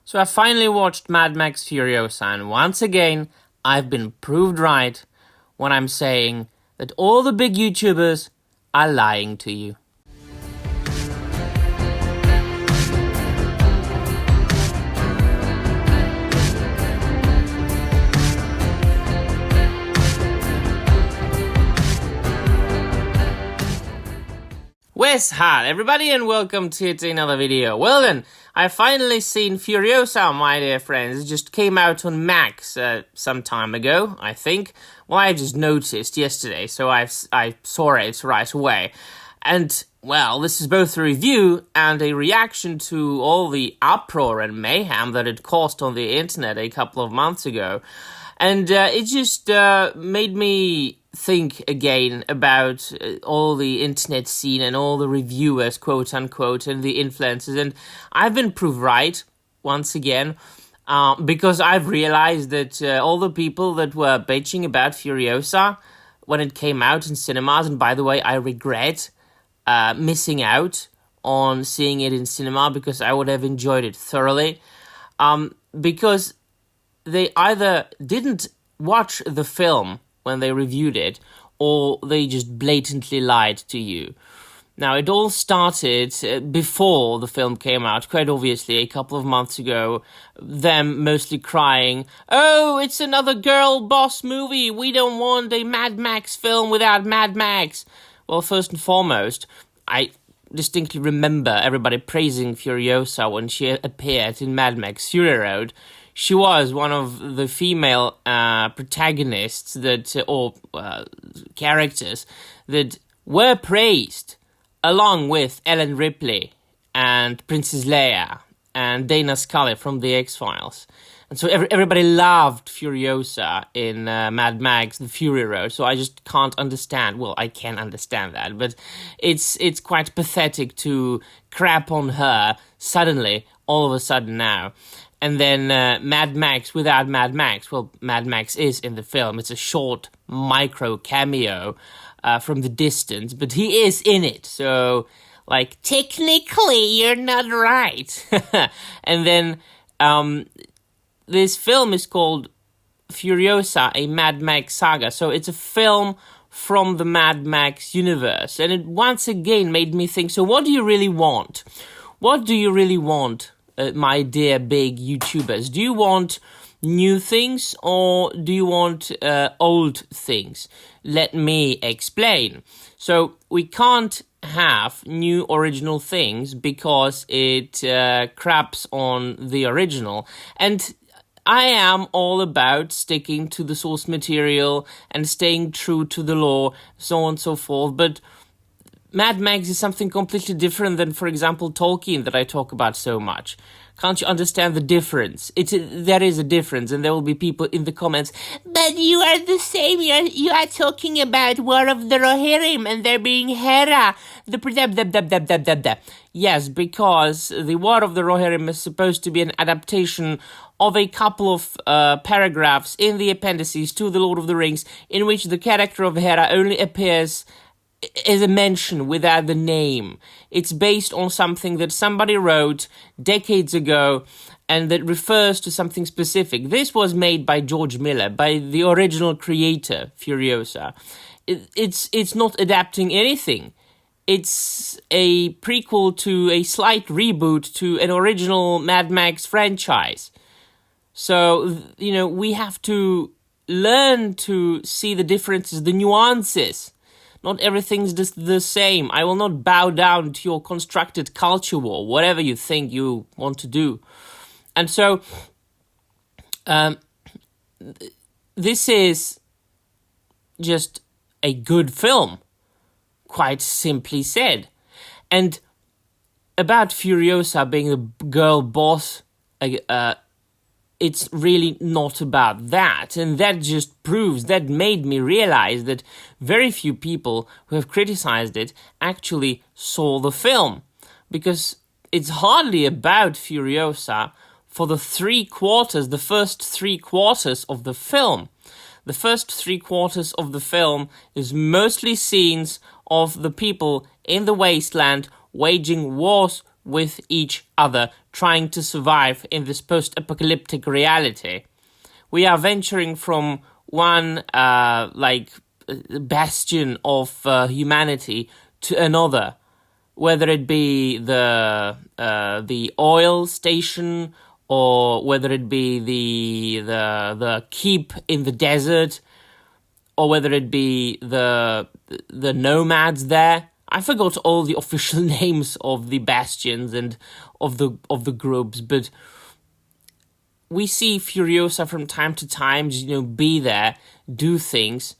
So I finally watched Mad Max Furiosa, and once again, I've been proved right when I'm saying that all the big YouTubers are lying to you. Wes, hi everybody, and welcome to another video. Well then, I finally seen Furiosa, my dear friends. It just came out on Max some time ago, I think. Well, I just noticed yesterday, so I saw it right away. And, well, this is both a review and a reaction to all the uproar and mayhem that it caused on the internet a couple of months ago. And it just made me think again about all the internet scene and all the reviewers, quote unquote, and the influencers. And I've been proved right once again because I've realized that all the people that were bitching about Furiosa when it came out in cinemas, and by the way, I regret missing out on seeing it in cinema because I would have enjoyed it thoroughly, because they either didn't watch the film when they reviewed it, or they just blatantly lied to you. Now, it all started before the film came out, quite obviously, a couple of months ago, them mostly crying, "Oh, it's another girl boss movie, we don't want a Mad Max film without Mad Max." Well, first and foremost, I distinctly remember everybody praising Furiosa when she appeared in Mad Max Fury Road. She was one of the female protagonists or characters that were praised, along with Ellen Ripley and Princess Leia and Dana Scully from The X-Files. And so everybody loved Furiosa in Mad Max, The Fury Road, so I just can't understand. Well, I can understand that, but it's quite pathetic to crap on her suddenly, all of a sudden now. And then Mad Max without Mad Max. Well, Mad Max is in the film. It's a short micro cameo from the distance, but he is in it. So, like, technically, you're not right. And then this film is called Furiosa, a Mad Max saga. So it's a film from the Mad Max universe. And it once again made me think, so what do you really want? What do you really want? My dear big YouTubers, do you want new things or do you want old things? Let me explain. So we can't have new original things because it craps on the original. And I am all about sticking to the source material and staying true to the lore, so on and so forth. But Mad Max is something completely different than, for example, Tolkien that I talk about so much. Can't you understand the difference? There is a difference, and there will be people in the comments, "But you are the same, you are talking about War of the Rohirrim, and there being Hera, Yes, because the War of the Rohirrim is supposed to be an adaptation of a couple of paragraphs in the appendices to The Lord of the Rings, in which the character of Hera only appears as a mention without the name. It's based on something that somebody wrote decades ago and that refers to something specific. This was made by George Miller, by the original creator, Furiosa. It's not adapting anything. It's a prequel to a slight reboot to an original Mad Max franchise. So, we have to learn to see the differences, the nuances. Not everything's just the same. I will not bow down to your constructed culture war, whatever you think you want to do. And so, this is just a good film, quite simply said. And about Furiosa being the girl boss, it's really not about that. And that made me realize that very few people who have criticized it actually saw the film. Because it's hardly about Furiosa for the first three quarters of the film. The first 3/4 of the film is mostly scenes of the people in the wasteland waging wars with each other, trying to survive in this post-apocalyptic reality. We are venturing from one bastion of humanity to another, whether it be the oil station, or whether it be the keep in the desert, or whether it be the nomads there. I forgot all the official names of the bastions and of the groups, but we see Furiosa from time to time, be there, do things,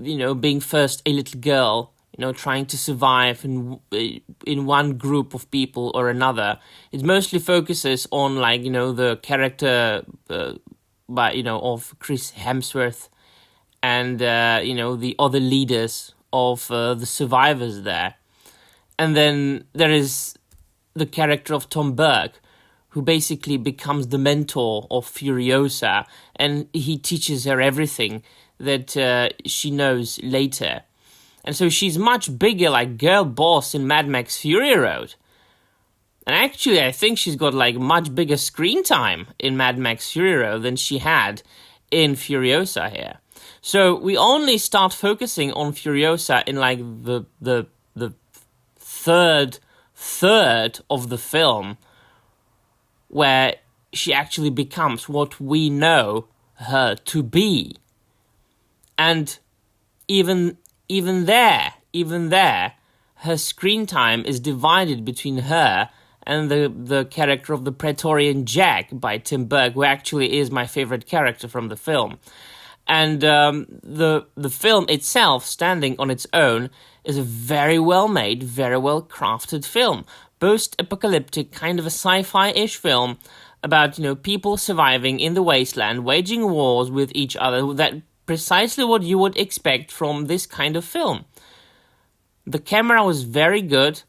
being first a little girl, trying to survive in one group of people or another. It mostly focuses on the character, of Chris Hemsworth and the other leaders of the survivors there. And then there is the character of Tom Burke, who basically becomes the mentor of Furiosa, and he teaches her everything that she knows later. And so she's much bigger, like girl boss in Mad Max Fury Road. And actually, I think she's got much bigger screen time in Mad Max Fury Road than she had in Furiosa here. So we only start focusing on Furiosa in the third of the film, where she actually becomes what we know her to be. And even there, her screen time is divided between her and the character of the Praetorian Jack by Tim Burke, who actually is my favorite character from the film. And the film itself, standing on its own, is a very well made, very well crafted film. Post-apocalyptic, kind of a sci-fi-ish film about, people surviving in the wasteland, waging wars with each other. That precisely what you would expect from this kind of film. The camera was very good,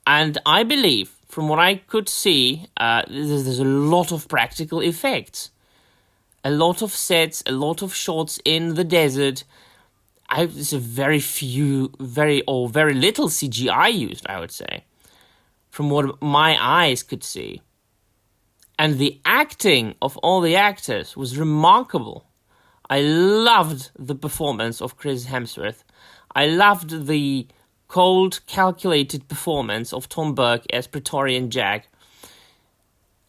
and I believe, from what I could see, there's a lot of practical effects. A lot of sets, a lot of shots in the desert. There's a very little CGI used, I would say, from what my eyes could see. And the acting of all the actors was remarkable. I loved the performance of Chris Hemsworth. I loved the cold, calculated performance of Tom Burke as Praetorian Jack.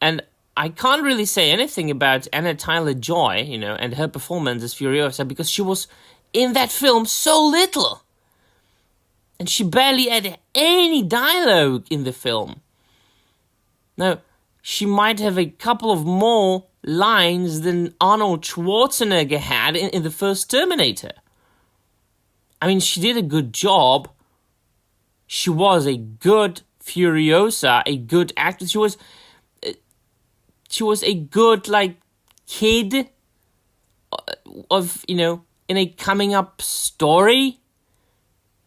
And I can't really say anything about Anna Taylor-Joy, and her performance as Furiosa, because she was in that film so little. And she barely had any dialogue in the film. Now, she might have a couple of more lines than Arnold Schwarzenegger had in the first Terminator. I mean, she did a good job. She was a good Furiosa, a good actress. She was a good, kid of, in a coming-up story.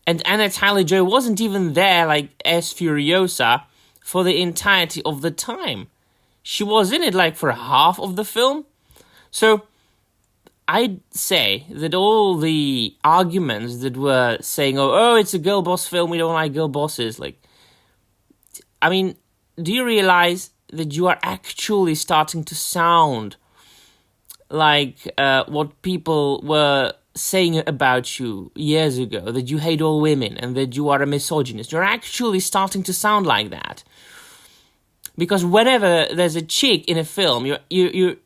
And Anna Taylor-Joy wasn't even there, as Furiosa for the entirety of the time. She was in it, for half of the film. So, I'd say that all the arguments that were saying, oh, it's a girl boss film, we don't like girl bosses, do you realize that you are actually starting to sound like what people were saying about you years ago, that you hate all women and that you are a misogynist? You're actually starting to sound like that. Because whenever there's a chick in a film, you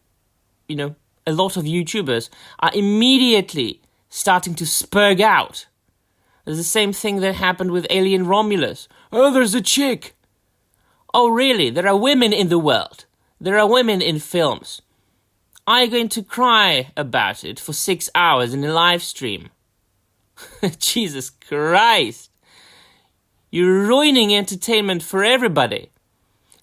a lot of YouTubers are immediately starting to spurg out. There's the same thing that happened with Alien Romulus. Oh, there's a chick. Oh, really? There are women in the world. There are women in films. Are you going to cry about it for 6 hours in a live stream? Jesus Christ. You're ruining entertainment for everybody.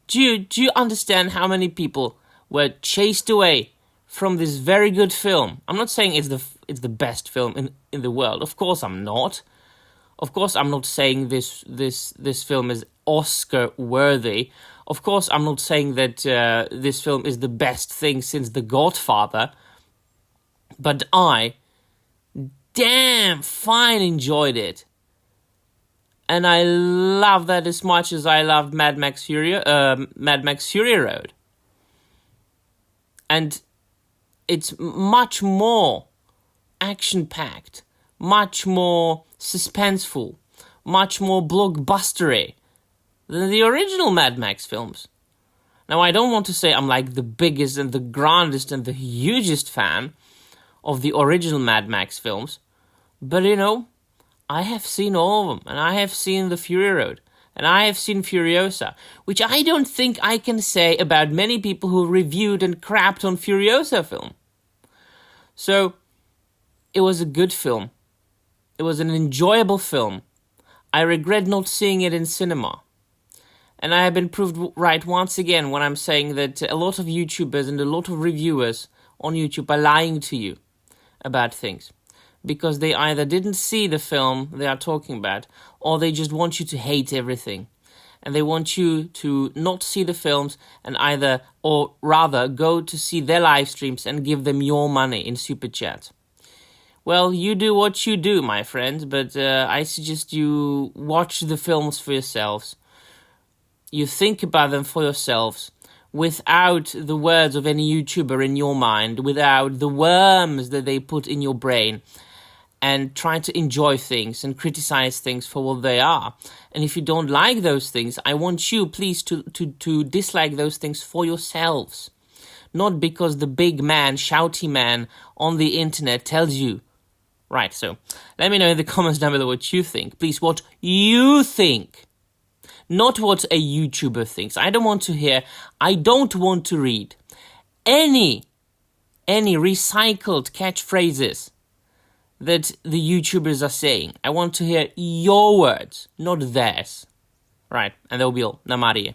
Do you understand how many people were chased away from this very good film? I'm not saying it's the best film in the world. Of course I'm not. Of course I'm not saying this film is Oscar worthy. Of course I'm not saying that this film is the best thing since The Godfather. But I damn fine enjoyed it. And I love that as much as I loved Mad Max Fury Road. And it's much more action-packed, much more suspenseful, much more blockbustery than the original Mad Max films. Now, I don't want to say I'm like the biggest and the grandest and the hugest fan of the original Mad Max films, but I have seen all of them, and I have seen the Fury Road, and I have seen Furiosa, which I don't think I can say about many people who reviewed and crapped on Furiosa film. So, it was a good film. It was an enjoyable film. I regret not seeing it in cinema. And I have been proved right once again when I'm saying that a lot of YouTubers and a lot of reviewers on YouTube are lying to you about things. Because they either didn't see the film they are talking about, or they just want you to hate everything. And they want you to not see the films and or rather go to see their live streams and give them your money in Super Chat. Well, you do what you do, my friends, but I suggest you watch the films for yourselves. You think about them for yourselves, without the words of any YouTuber in your mind, without the worms that they put in your brain, and try to enjoy things and criticize things for what they are. And if you don't like those things, I want you, please, to dislike those things for yourselves. Not because the big man, shouty man on the internet tells you. Right, so let me know in the comments down below what you think. Please, what you think. Not what a YouTuber thinks. I don't want to read any recycled catchphrases that the YouTubers are saying. I want to hear your words, not theirs. Right, and that will be all. Namarie.